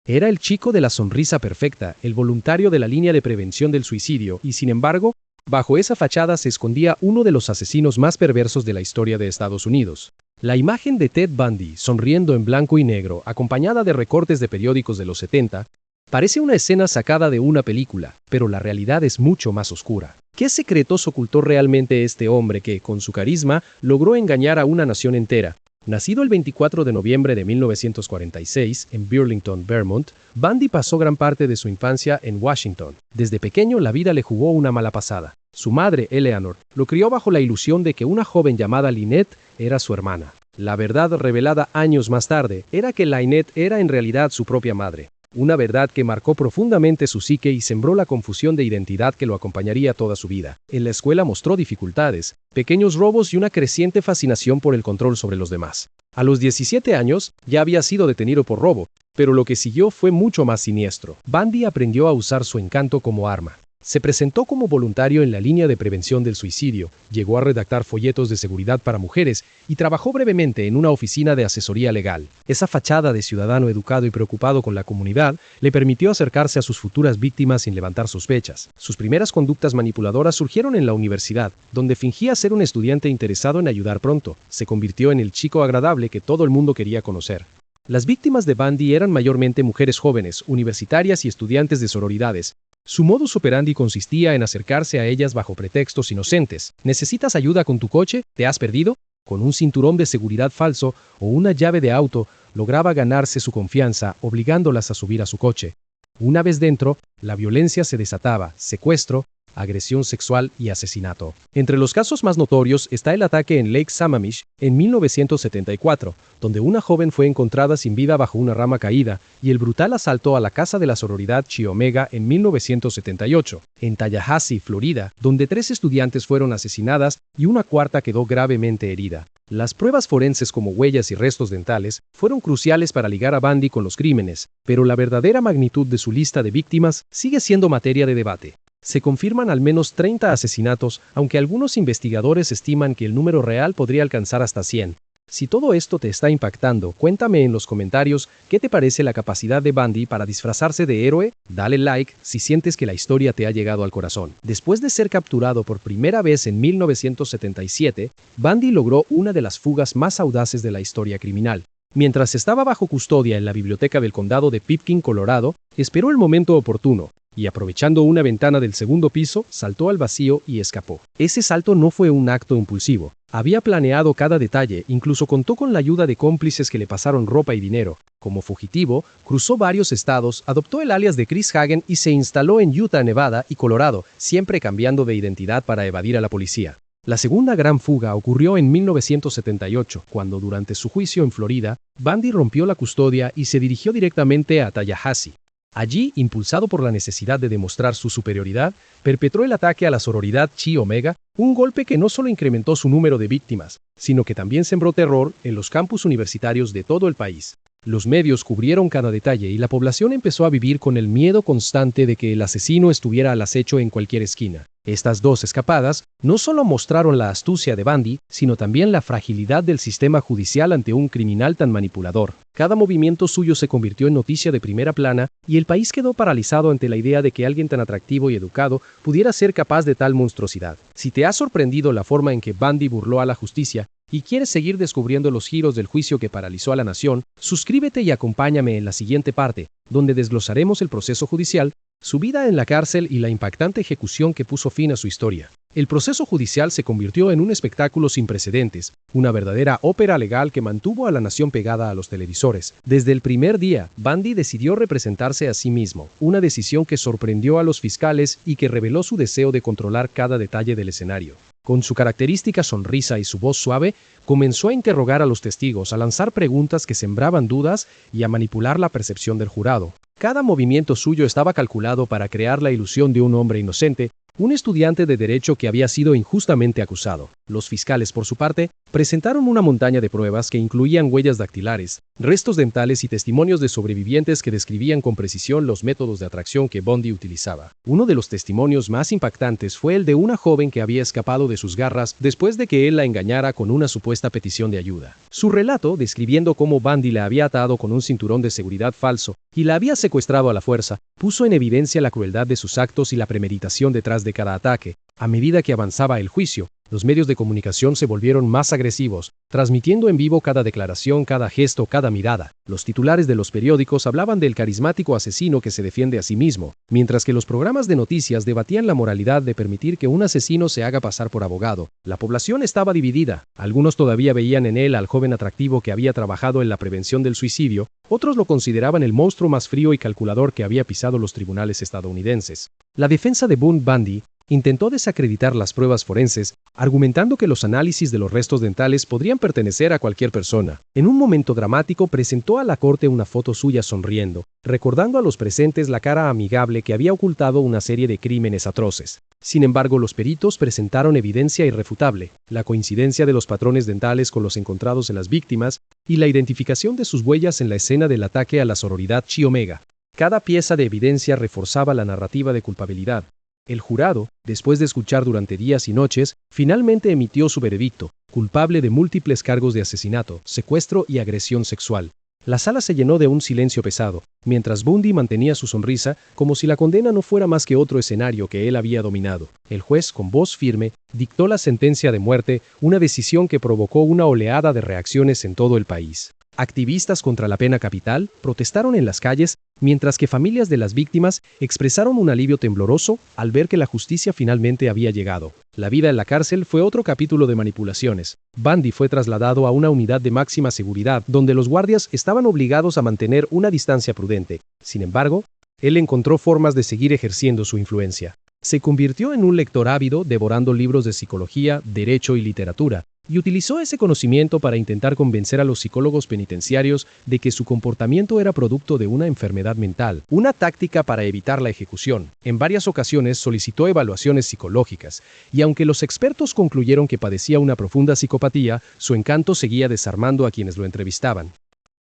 Era el chico de la sonrisa perfecta, el voluntario de la línea de prevención del suicidio, y sin embargo, bajo esa fachada se escondía uno de los asesinos más perversos de la historia de Estados Unidos. La imagen de Ted Bundy, sonriendo en blanco y negro, acompañada de recortes de periódicos de los 70, parece una escena sacada de una película, pero la realidad es mucho más oscura. ¿Qué secretos ocultó realmente este hombre que, con su carisma, logró engañar a una nación entera? Nacido el 24 de noviembre de 1946 en Burlington, Vermont, Bundy pasó gran parte de su infancia en Washington. Desde pequeño la vida le jugó una mala pasada. Su madre, Eleanor, lo crió bajo la ilusión de que una joven llamada Lynette era su hermana. La verdad revelada años más tarde era que Lynette era en realidad su propia madre. Una verdad que marcó profundamente su psique y sembró la confusión de identidad que lo acompañaría toda su vida. En la escuela mostró dificultades, pequeños robos y una creciente fascinación por el control sobre los demás. A los 17 años, ya había sido detenido por robo, pero lo que siguió fue mucho más siniestro. Bundy aprendió a usar su encanto como arma. Se presentó como voluntario en la línea de prevención del suicidio, llegó a redactar folletos de seguridad para mujeres y trabajó brevemente en una oficina de asesoría legal. Esa fachada de ciudadano educado y preocupado con la comunidad le permitió acercarse a sus futuras víctimas sin levantar sospechas. Sus primeras conductas manipuladoras surgieron en la universidad, donde fingía ser un estudiante interesado en ayudar pronto. Se convirtió en el chico agradable que todo el mundo quería conocer. Las víctimas de Bundy eran mayormente mujeres jóvenes, universitarias y estudiantes de sororidades. Su modus operandi consistía en acercarse a ellas bajo pretextos inocentes. ¿Necesitas ayuda con tu coche? ¿Te has perdido? Con un cinturón de seguridad falso o una llave de auto, lograba ganarse su confianza, obligándolas a subir a su coche. Una vez dentro, la violencia se desataba: secuestro, agresión sexual y asesinato. Entre los casos más notorios está el ataque en Lake Sammamish en 1974, donde una joven fue encontrada sin vida bajo una rama caída, y el brutal asalto a la casa de la sororidad Chi Omega en 1978, en Tallahassee, Florida, donde 3 estudiantes fueron asesinadas y una cuarta quedó gravemente herida. Las pruebas forenses como huellas y restos dentales fueron cruciales para ligar a Bundy con los crímenes, pero la verdadera magnitud de su lista de víctimas sigue siendo materia de debate. Se confirman al menos 30 asesinatos, aunque algunos investigadores estiman que el número real podría alcanzar hasta 100. Si todo esto te está impactando, cuéntame en los comentarios qué te parece la capacidad de Bundy para disfrazarse de héroe. Dale like si sientes que la historia te ha llegado al corazón. Después de ser capturado por primera vez en 1977, Bundy logró una de las fugas más audaces de la historia criminal. Mientras estaba bajo custodia en la biblioteca del condado de Pitkin, Colorado, esperó el momento oportuno y, aprovechando una ventana del segundo piso, saltó al vacío y escapó. Ese salto no fue un acto impulsivo. Había planeado cada detalle, incluso contó con la ayuda de cómplices que le pasaron ropa y dinero. Como fugitivo, cruzó varios estados, adoptó el alias de Chris Hagen y se instaló en Utah, Nevada y Colorado, siempre cambiando de identidad para evadir a la policía. La segunda gran fuga ocurrió en 1978, cuando durante su juicio en Florida, Bundy rompió la custodia y se dirigió directamente a Tallahassee. Allí, impulsado por la necesidad de demostrar su superioridad, perpetró el ataque a la sororidad Chi Omega, un golpe que no solo incrementó su número de víctimas, sino que también sembró terror en los campus universitarios de todo el país. Los medios cubrieron cada detalle y la población empezó a vivir con el miedo constante de que el asesino estuviera al acecho en cualquier esquina. Estas 2 escapadas no solo mostraron la astucia de Bundy, sino también la fragilidad del sistema judicial ante un criminal tan manipulador. Cada movimiento suyo se convirtió en noticia de primera plana y el país quedó paralizado ante la idea de que alguien tan atractivo y educado pudiera ser capaz de tal monstruosidad. Si te ha sorprendido la forma en que Bundy burló a la justicia y quieres seguir descubriendo los giros del juicio que paralizó a la nación, suscríbete y acompáñame en la siguiente parte, donde desglosaremos el proceso judicial, su vida en la cárcel y la impactante ejecución que puso fin a su historia. El proceso judicial se convirtió en un espectáculo sin precedentes, una verdadera ópera legal que mantuvo a la nación pegada a los televisores. Desde el primer día, Bundy decidió representarse a sí mismo, una decisión que sorprendió a los fiscales y que reveló su deseo de controlar cada detalle del escenario. Con su característica sonrisa y su voz suave, comenzó a interrogar a los testigos, a lanzar preguntas que sembraban dudas y a manipular la percepción del jurado. Cada movimiento suyo estaba calculado para crear la ilusión de un hombre inocente, un estudiante de derecho que había sido injustamente acusado. Los fiscales, por su parte, presentaron una montaña de pruebas que incluían huellas dactilares, restos dentales y testimonios de sobrevivientes que describían con precisión los métodos de atracción que Bundy utilizaba. Uno de los testimonios más impactantes fue el de una joven que había escapado de sus garras después de que él la engañara con una supuesta petición de ayuda. Su relato, describiendo cómo Bundy la había atado con un cinturón de seguridad falso y la había secuestrado a la fuerza, puso en evidencia la crueldad de sus actos y la premeditación detrás de cada ataque. A medida que avanzaba el juicio, los medios de comunicación se volvieron más agresivos, transmitiendo en vivo cada declaración, cada gesto, cada mirada. Los titulares de los periódicos hablaban del carismático asesino que se defiende a sí mismo, mientras que los programas de noticias debatían la moralidad de permitir que un asesino se haga pasar por abogado. La población estaba dividida. Algunos todavía veían en él al joven atractivo que había trabajado en la prevención del suicidio, otros lo consideraban el monstruo más frío y calculador que había pisado los tribunales estadounidenses. La defensa de Bundy intentó desacreditar las pruebas forenses, argumentando que los análisis de los restos dentales podrían pertenecer a cualquier persona. En un momento dramático presentó a la corte una foto suya sonriendo, recordando a los presentes la cara amigable que había ocultado una serie de crímenes atroces. Sin embargo, los peritos presentaron evidencia irrefutable, la coincidencia de los patrones dentales con los encontrados en las víctimas y la identificación de sus huellas en la escena del ataque a la sororidad Chi Omega. Cada pieza de evidencia reforzaba la narrativa de culpabilidad. El jurado, después de escuchar durante días y noches, finalmente emitió su veredicto, culpable de múltiples cargos de asesinato, secuestro y agresión sexual. La sala se llenó de un silencio pesado, mientras Bundy mantenía su sonrisa como si la condena no fuera más que otro escenario que él había dominado. El juez, con voz firme, dictó la sentencia de muerte, una decisión que provocó una oleada de reacciones en todo el país. Activistas contra la pena capital protestaron en las calles, mientras que familias de las víctimas expresaron un alivio tembloroso al ver que la justicia finalmente había llegado. La vida en la cárcel fue otro capítulo de manipulaciones. Bundy fue trasladado a una unidad de máxima seguridad, donde los guardias estaban obligados a mantener una distancia prudente. Sin embargo, él encontró formas de seguir ejerciendo su influencia. Se convirtió en un lector ávido, devorando libros de psicología, derecho y literatura, y utilizó ese conocimiento para intentar convencer a los psicólogos penitenciarios de que su comportamiento era producto de una enfermedad mental, una táctica para evitar la ejecución. En varias ocasiones solicitó evaluaciones psicológicas, y aunque los expertos concluyeron que padecía una profunda psicopatía, su encanto seguía desarmando a quienes lo entrevistaban.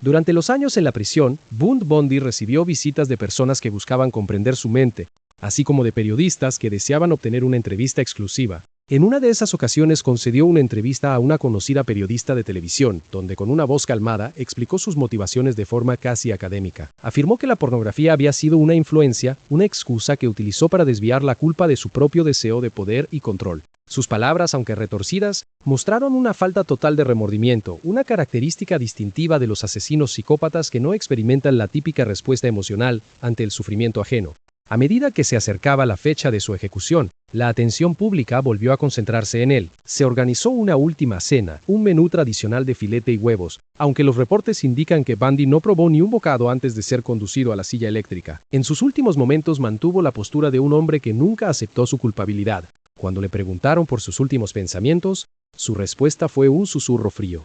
Durante los años en la prisión, Bundy recibió visitas de personas que buscaban comprender su mente, así como de periodistas que deseaban obtener una entrevista exclusiva. En una de esas ocasiones concedió una entrevista a una conocida periodista de televisión, donde con una voz calmada explicó sus motivaciones de forma casi académica. Afirmó que la pornografía había sido una influencia, una excusa que utilizó para desviar la culpa de su propio deseo de poder y control. Sus palabras, aunque retorcidas, mostraron una falta total de remordimiento, una característica distintiva de los asesinos psicópatas que no experimentan la típica respuesta emocional ante el sufrimiento ajeno. A medida que se acercaba la fecha de su ejecución, la atención pública volvió a concentrarse en él. Se organizó una última cena, un menú tradicional de filete y huevos, aunque los reportes indican que Bundy no probó ni un bocado antes de ser conducido a la silla eléctrica. En sus últimos momentos mantuvo la postura de un hombre que nunca aceptó su culpabilidad. Cuando le preguntaron por sus últimos pensamientos, su respuesta fue un susurro frío.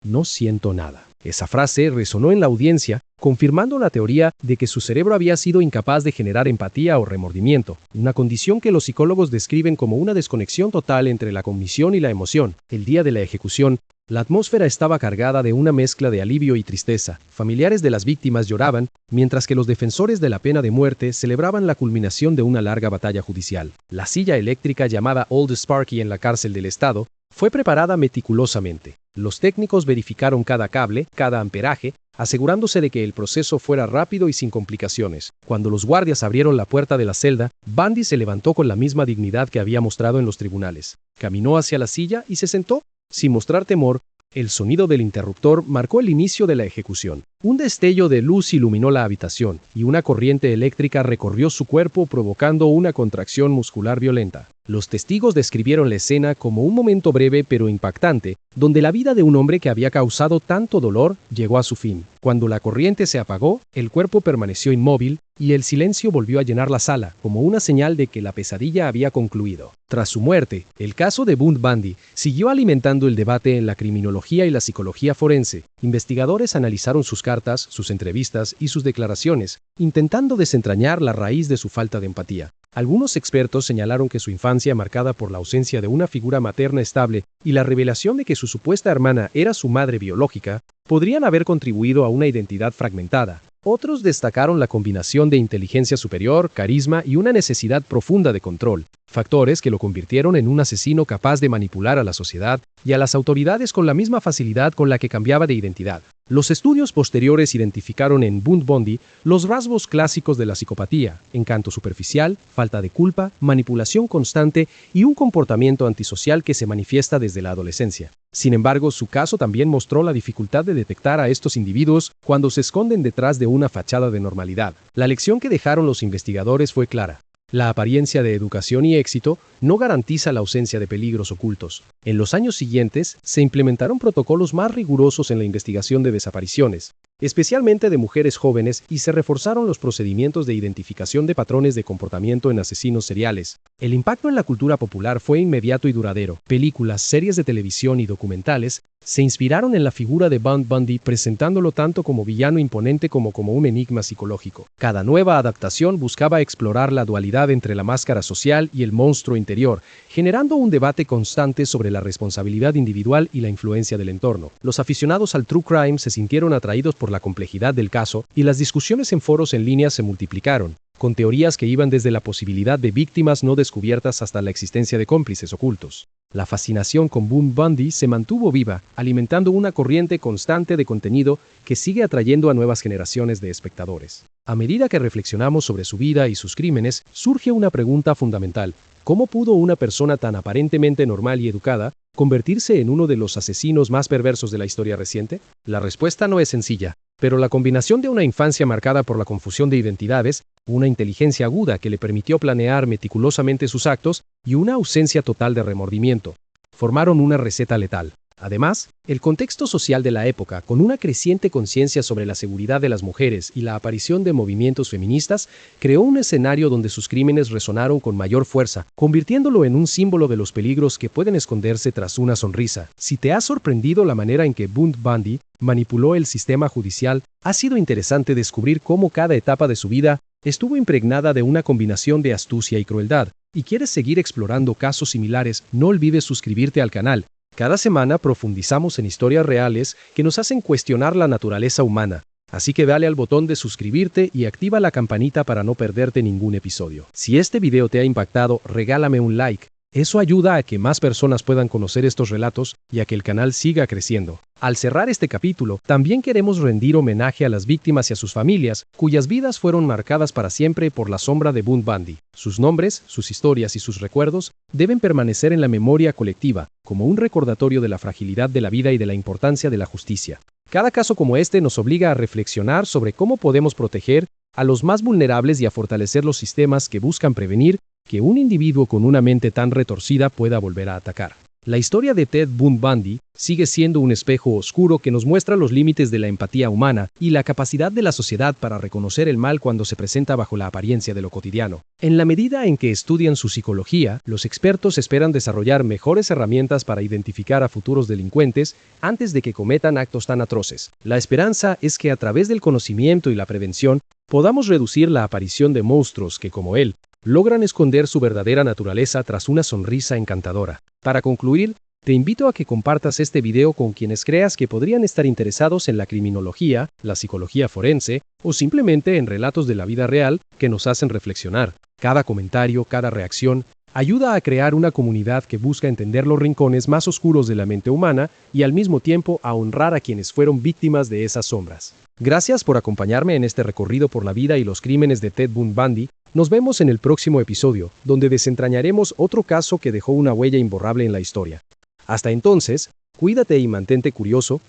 No siento nada. Esa frase resonó en la audiencia, confirmando la teoría de que su cerebro había sido incapaz de generar empatía o remordimiento, una condición que los psicólogos describen como una desconexión total entre la cognición y la emoción. El día de la ejecución, la atmósfera estaba cargada de una mezcla de alivio y tristeza. Familiares de las víctimas lloraban, mientras que los defensores de la pena de muerte celebraban la culminación de una larga batalla judicial. La silla eléctrica llamada Old Sparky en la cárcel del estado fue preparada meticulosamente. Los técnicos verificaron cada cable, cada amperaje, asegurándose de que el proceso fuera rápido y sin complicaciones. Cuando los guardias abrieron la puerta de la celda, Bundy se levantó con la misma dignidad que había mostrado en los tribunales. Caminó hacia la silla y se sentó, sin mostrar temor. El sonido del interruptor marcó el inicio de la ejecución. Un destello de luz iluminó la habitación, y una corriente eléctrica recorrió su cuerpo provocando una contracción muscular violenta. Los testigos describieron la escena como un momento breve pero impactante, donde la vida de un hombre que había causado tanto dolor llegó a su fin. Cuando la corriente se apagó, el cuerpo permaneció inmóvil, y el silencio volvió a llenar la sala, como una señal de que la pesadilla había concluido. Tras su muerte, el caso de Bundy siguió alimentando el debate en la criminología y la psicología forense. Investigadores analizaron sus cartas, sus entrevistas y sus declaraciones, intentando desentrañar la raíz de su falta de empatía. Algunos expertos señalaron que su infancia, marcada por la ausencia de una figura materna estable y la revelación de que su supuesta hermana era su madre biológica, podrían haber contribuido a una identidad fragmentada. Otros destacaron la combinación de inteligencia superior, carisma y una necesidad profunda de control, factores que lo convirtieron en un asesino capaz de manipular a la sociedad y a las autoridades con la misma facilidad con la que cambiaba de identidad. Los estudios posteriores identificaron en Bundy los rasgos clásicos de la psicopatía: encanto superficial, falta de culpa, manipulación constante y un comportamiento antisocial que se manifiesta desde la adolescencia. Sin embargo, su caso también mostró la dificultad de detectar a estos individuos cuando se esconden detrás de una fachada de normalidad. La lección que dejaron los investigadores fue clara. La apariencia de educación y éxito no garantiza la ausencia de peligros ocultos. En los años siguientes, se implementaron protocolos más rigurosos en la investigación de desapariciones, especialmente de mujeres jóvenes, y se reforzaron los procedimientos de identificación de patrones de comportamiento en asesinos seriales. El impacto en la cultura popular fue inmediato y duradero. Películas, series de televisión y documentales se inspiraron en la figura de Bundy, presentándolo tanto como villano imponente como un enigma psicológico. Cada nueva adaptación buscaba explorar la dualidad entre la máscara social y el monstruo interior, generando un debate constante sobre la responsabilidad individual y la influencia del entorno. Los aficionados al true crime se sintieron atraídos por la complejidad del caso, y las discusiones en foros en línea se multiplicaron, con teorías que iban desde la posibilidad de víctimas no descubiertas hasta la existencia de cómplices ocultos. La fascinación con Bundy se mantuvo viva, alimentando una corriente constante de contenido que sigue atrayendo a nuevas generaciones de espectadores. A medida que reflexionamos sobre su vida y sus crímenes, surge una pregunta fundamental: ¿cómo pudo una persona tan aparentemente normal y educada convertirse en uno de los asesinos más perversos de la historia reciente? La respuesta no es sencilla, pero la combinación de una infancia marcada por la confusión de identidades, una inteligencia aguda que le permitió planear meticulosamente sus actos y una ausencia total de remordimiento formaron una receta letal. Además, el contexto social de la época, con una creciente conciencia sobre la seguridad de las mujeres y la aparición de movimientos feministas, creó un escenario donde sus crímenes resonaron con mayor fuerza, convirtiéndolo en un símbolo de los peligros que pueden esconderse tras una sonrisa. Si te ha sorprendido la manera en que Bundy manipuló el sistema judicial, ha sido interesante descubrir cómo cada etapa de su vida estuvo impregnada de una combinación de astucia y crueldad. ¿Y quieres seguir explorando casos similares? No olvides suscribirte al canal. Cada semana profundizamos en historias reales que nos hacen cuestionar la naturaleza humana. Así que dale al botón de suscribirte y activa la campanita para no perderte ningún episodio. Si este video te ha impactado, regálame un like. Eso ayuda a que más personas puedan conocer estos relatos y a que el canal siga creciendo. Al cerrar este capítulo, también queremos rendir homenaje a las víctimas y a sus familias, cuyas vidas fueron marcadas para siempre por la sombra de Bundy. Sus nombres, sus historias y sus recuerdos deben permanecer en la memoria colectiva, como un recordatorio de la fragilidad de la vida y de la importancia de la justicia. Cada caso como este nos obliga a reflexionar sobre cómo podemos proteger a los más vulnerables y a fortalecer los sistemas que buscan prevenir que un individuo con una mente tan retorcida pueda volver a atacar. La historia de Ted Bundy sigue siendo un espejo oscuro que nos muestra los límites de la empatía humana y la capacidad de la sociedad para reconocer el mal cuando se presenta bajo la apariencia de lo cotidiano. En la medida en que estudian su psicología, los expertos esperan desarrollar mejores herramientas para identificar a futuros delincuentes antes de que cometan actos tan atroces. La esperanza es que a través del conocimiento y la prevención podamos reducir la aparición de monstruos que, como él, logran esconder su verdadera naturaleza tras una sonrisa encantadora. Para concluir, te invito a que compartas este video con quienes creas que podrían estar interesados en la criminología, la psicología forense o simplemente en relatos de la vida real que nos hacen reflexionar. Cada comentario, cada reacción, ayuda a crear una comunidad que busca entender los rincones más oscuros de la mente humana y al mismo tiempo a honrar a quienes fueron víctimas de esas sombras. Gracias por acompañarme en este recorrido por la vida y los crímenes de Ted Bundy. Nos vemos en el próximo episodio, donde desentrañaremos otro caso que dejó una huella imborrable en la historia. Hasta entonces, cuídate y mantente curioso,